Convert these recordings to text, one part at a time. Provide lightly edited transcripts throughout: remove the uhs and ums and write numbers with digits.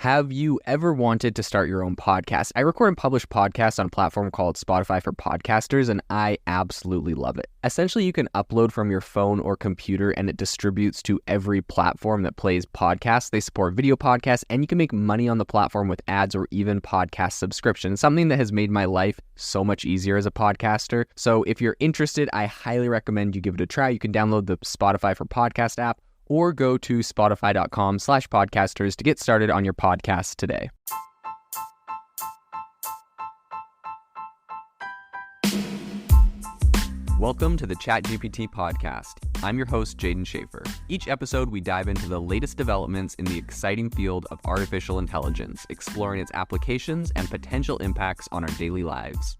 Have you ever wanted to start your own podcast? I record and publish podcasts on a platform called Spotify for Podcasters, and I absolutely love it. Essentially, you can upload from your phone or computer, and it distributes to every platform that plays podcasts. They support video podcasts, and you can make money on the platform with ads or even podcast subscriptions, something that has made my life so much easier as a podcaster. So if you're interested, I highly recommend you give it a try. You can download the Spotify for Podcast app, or go to spotify.com/podcasters to get started on your podcast today. Welcome to the ChatGPT podcast. I'm your host, Jaden Schaefer. Each episode, we dive into the latest developments in the exciting field of artificial intelligence, exploring its applications and potential impacts on our daily lives.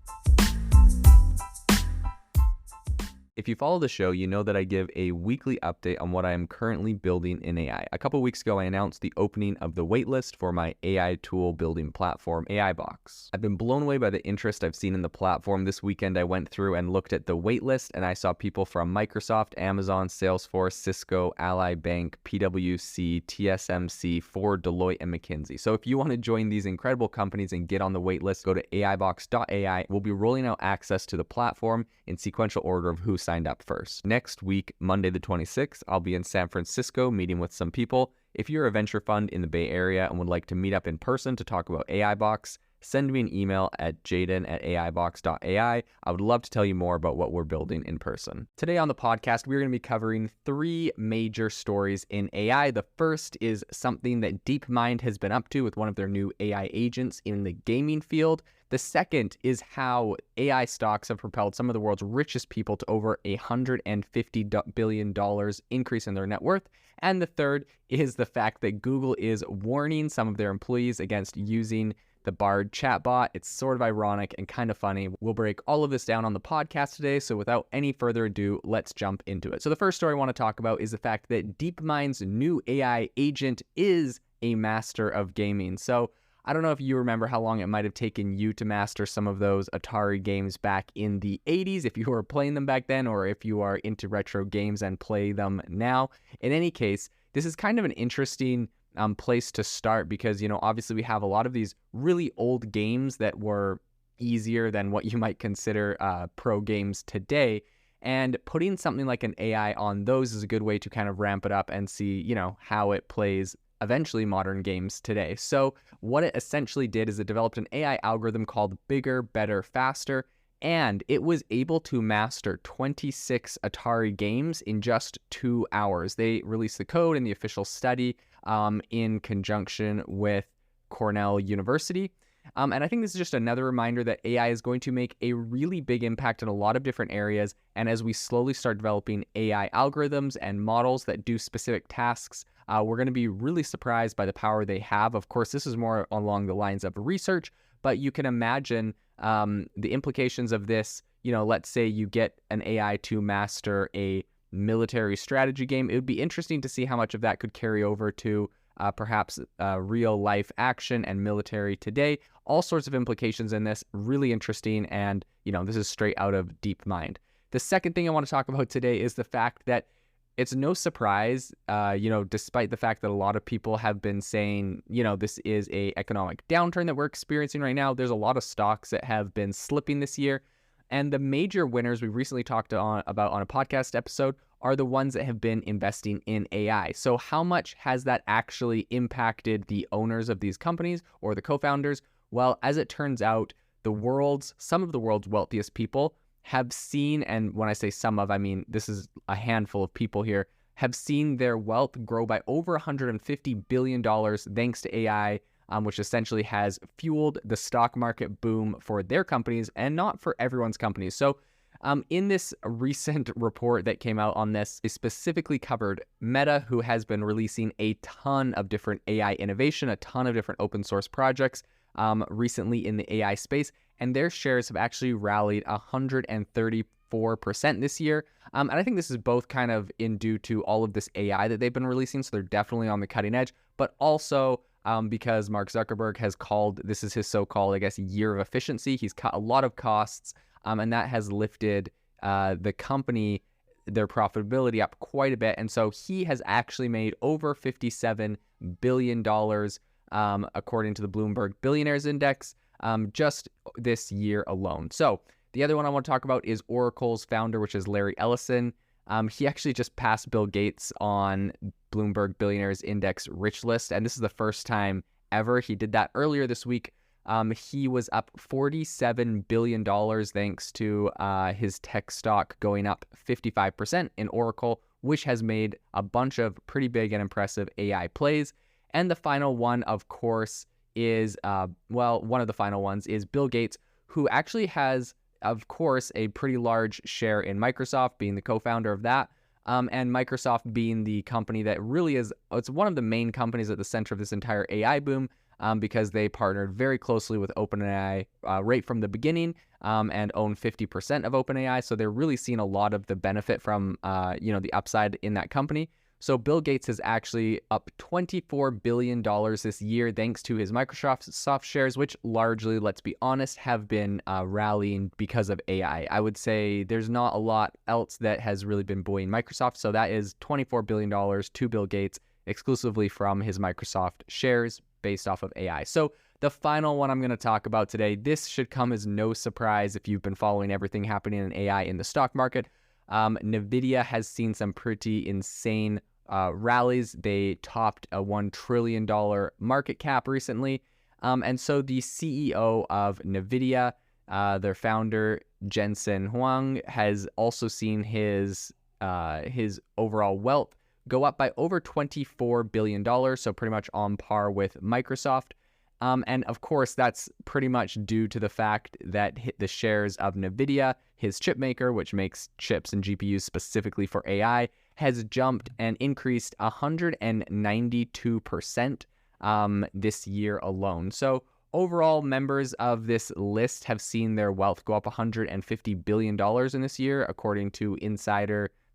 If you follow the show, you know that I give a weekly update on what I am currently building in AI. A couple weeks ago, I announced the opening of the waitlist for my AI tool building platform, AI Box. I've been blown away by the interest I've seen in the platform. This weekend, I went through and looked at the waitlist, and I saw people from Microsoft, Amazon, Salesforce, Cisco, Ally Bank, PwC, TSMC, Ford, Deloitte, and McKinsey. So if you want to join these incredible companies and get on the waitlist, go to aibox.ai. We'll be rolling out access to the platform in sequential order of who signed up first. Next week, Monday the 26th, I'll be in San Francisco meeting with some people. If you're a venture fund in the Bay Area and would like to meet up in person to talk about AI Box, send me an email at jaden@aibox.ai. I would love to tell you more about what we're building in person. Today on the podcast, we're going to be covering three major stories in AI. The first is something that Deepmind has been up to with one of their new AI agents in the gaming field. The second is how AI stocks have propelled some of the world's richest people to over $150 billion increase in their net worth. And the third is the fact that Google is warning some of their employees against using the Bard chatbot. It's sort of ironic and kind of funny. We'll break all of this down on the podcast today. So without any further ado, let's jump into it. So the first story I want to talk about is the fact that Deepmind's new AI agent is a master of gaming. So I don't know if you remember how long it might have taken you to master some of those Atari games back in the 80s, if you were playing them back then, or if you are into retro games and play them now. In any case, this is kind of an interesting place to start because, obviously we have a lot of these really old games that were easier than what you might consider pro games today. And putting something like an AI on those is a good way to kind of ramp it up and see, how it plays eventually modern games today. So what it essentially did is it developed an AI algorithm called Bigger, Better, Faster, and it was able to master 26 Atari games in just 2 hours. They released the code in the official study in conjunction with Cornell University. And I think this is just another reminder that AI is going to make a really big impact in a lot of different areas. And as we slowly start developing AI algorithms and models that do specific tasks, we're going to be really surprised by the power they have. Of course, this is more along the lines of research, but you can imagine the implications of this. Let's say you get an AI to master a military strategy game. It would be interesting to see how much of that could carry over to perhaps real life action and military today. All sorts of implications in this, really interesting. And, this is straight out of Deepmind. The second thing I want to talk about today is the fact that it's no surprise, despite the fact that a lot of people have been saying, this is a economic downturn that we're experiencing right now. There's a lot of stocks that have been slipping this year. And the major winners we recently talked about on a podcast episode are the ones that have been investing in AI. So how much has that actually impacted the owners of these companies or the co-founders? Well, as it turns out, some of the world's wealthiest people have seen, and when I say some of, I mean this is a handful of people here, have seen their wealth grow by over $150 billion thanks to AI, which essentially has fueled the stock market boom for their companies and not for everyone's companies. So in this recent report that came out on this, they specifically covered Meta, who has been releasing a ton of different AI innovation, a ton of different open source projects recently in the AI space, and their shares have actually rallied 134% this year. And I think this is both kind of due to all of this AI that they've been releasing, so they're definitely on the cutting edge, but also because Mark Zuckerberg has this is his so-called, year of efficiency. He's cut a lot of costs, and that has lifted the company, their profitability up quite a bit. And so he has actually made over $57 billion according to the Bloomberg Billionaires Index, just this year alone. So the other one I want to talk about is Oracle's founder, which is Larry Ellison. He actually just passed Bill Gates on Bloomberg Billionaires Index Rich List, and this is the first time ever. He did that earlier this week. He was up $47 billion thanks to his tech stock going up 55% in Oracle, which has made a bunch of pretty big and impressive AI plays. And the final one, of course, is, one of the final ones is Bill Gates, who actually has, of course, a pretty large share in Microsoft, being the co-founder of that, and Microsoft being the company that really is, it's one of the main companies at the center of this entire AI boom, because they partnered very closely with OpenAI right from the beginning, and own 50% of OpenAI. So they're really seeing a lot of the benefit from, the upside in that company. So Bill Gates is actually up $24 billion this year thanks to his Microsoft shares, which largely, let's be honest, have been rallying because of AI. I would say there's not a lot else that has really been buoying Microsoft. So that is $24 billion to Bill Gates exclusively from his Microsoft shares based off of AI. So the final one I'm going to talk about today, this should come as no surprise if you've been following everything happening in AI in the stock market. NVIDIA has seen some pretty insane rallies. They topped a $1 trillion market cap recently. And so the CEO of NVIDIA, their founder, Jensen Huang, has also seen his overall wealth go up by over $24 billion, so pretty much on par with Microsoft. And of course, that's pretty much due to the fact that the shares of NVIDIA, his chip maker, which makes chips and GPUs specifically for AI, has jumped and increased 192% this year alone. So overall, members of this list have seen their wealth go up $150 billion in this year, according to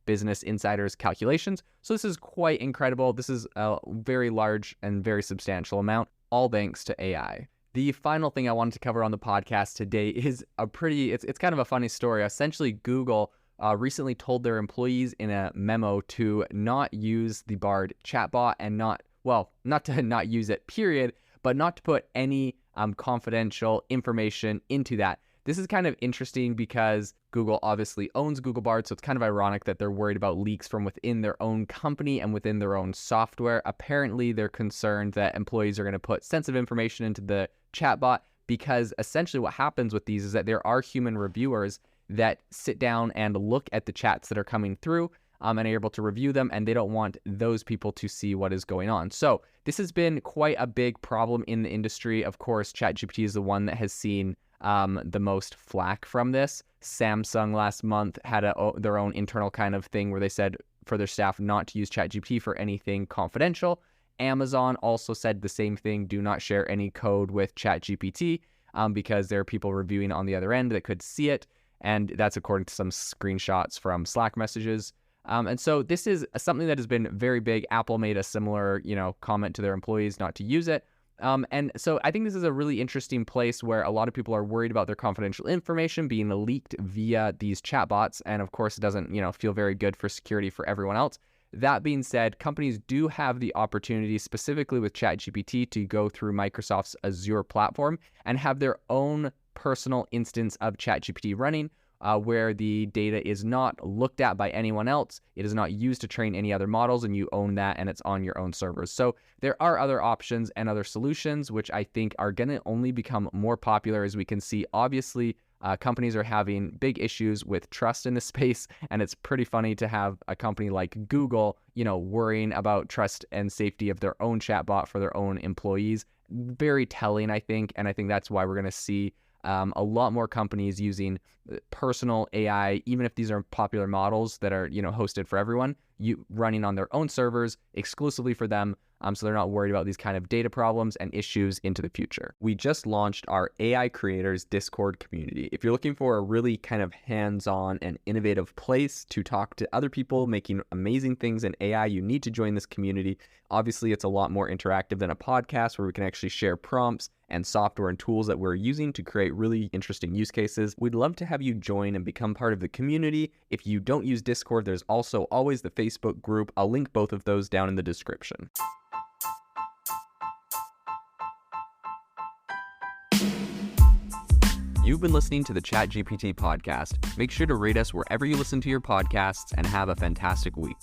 Business Insider's calculations. So this is quite incredible. This is a very large and very substantial amount, all thanks to AI. The final thing I wanted to cover on the podcast today is it's kind of a funny story. Essentially, Google recently told their employees in a memo to not use the Bard chatbot and not to not use it, period, but not to put any confidential information into that. This is kind of interesting because Google obviously owns Google Bard, so it's kind of ironic that they're worried about leaks from within their own company and within their own software. Apparently, they're concerned that employees are going to put sensitive information into the chatbot because essentially what happens with these is that there are human reviewers that sit down and look at the chats that are coming through and are able to review them, and they don't want those people to see what is going on. So this has been quite a big problem in the industry. Of course, ChatGPT is the one that has seen the most flack from this. Samsung last month had their own internal kind of thing where they said for their staff not to use ChatGPT for anything confidential. Amazon also said the same thing, do not share any code with ChatGPT because there are people reviewing on the other end that could see it. And that's according to some screenshots from Slack messages. And so this is something that has been very big. Apple made a similar, comment to their employees not to use it. And so I think this is a really interesting place where a lot of people are worried about their confidential information being leaked via these chatbots. And of course, it doesn't, feel very good for security for everyone else. That being said, companies do have the opportunity, specifically with ChatGPT, to go through Microsoft's Azure platform and have their own personal instance of ChatGPT running, where the data is not looked at by anyone else. It is not used to train any other models, and you own that, and it's on your own servers. So there are other options and other solutions, which I think are going to only become more popular as we can see. Obviously, companies are having big issues with trust in this space, and it's pretty funny to have a company like Google, worrying about trust and safety of their own chatbot for their own employees. Very telling, I think, and I think that's why we're going to see a lot more companies using personal AI, even if these are popular models that are, hosted for everyone, running on their own servers exclusively for them, so they're not worried about these kind of data problems and issues into the future. We just launched our AI Creators Discord community. If you're looking for a really kind of hands-on and innovative place to talk to other people making amazing things in AI, you need to join this community. Obviously, it's a lot more interactive than a podcast where we can actually share prompts and software and tools that we're using to create really interesting use cases. We'd love to have you join and become part of the community. If you don't use Discord, there's also always the Facebook group. I'll link both of those down in the description. You've been listening to the ChatGPT podcast. Make sure to rate us wherever you listen to your podcasts and have a fantastic week.